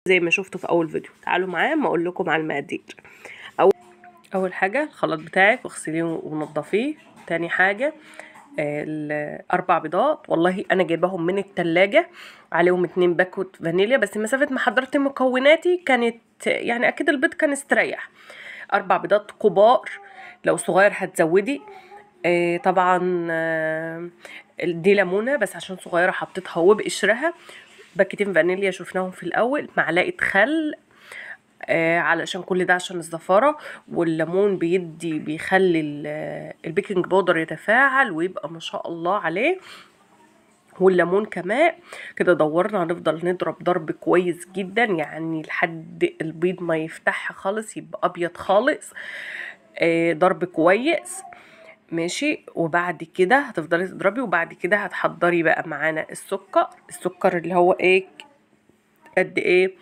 زي ما شفتوا في اول فيديو. تعالوا معايا ما اقول لكم على المقادير. اول حاجه الخلاط بتاعك واغسليه ونضفيه. تاني حاجه 4 بيضات، والله انا جايباهم من التلاجة، عليهم 2 باكوت فانيليا، بس مسافه ما حضرت مكوناتي كانت يعني اكيد البيض كان استريح. 4 بيضات كبار، لو صغير هتزودي. طبعا دي ليمونه بس عشان صغيره حطيتها وبقشرها. باكيتين فانيليا شفناهم في الاول، معلقه خل علشان كل ده عشان الزفارة، والليمون بيخلي البيكنج باودر يتفاعل ويبقى ما شاء الله عليه، والليمون كمان. كده دورنا، هنفضل نضرب ضرب كويس جدا يعني لحد البيض ما يفتح خالص يبقى ابيض خالص. ضرب كويس ماشي. وبعد كده هتفضلي تضربي، وبعد كده هتحضري بقى معانا السكر اللي هو ايه قد ايه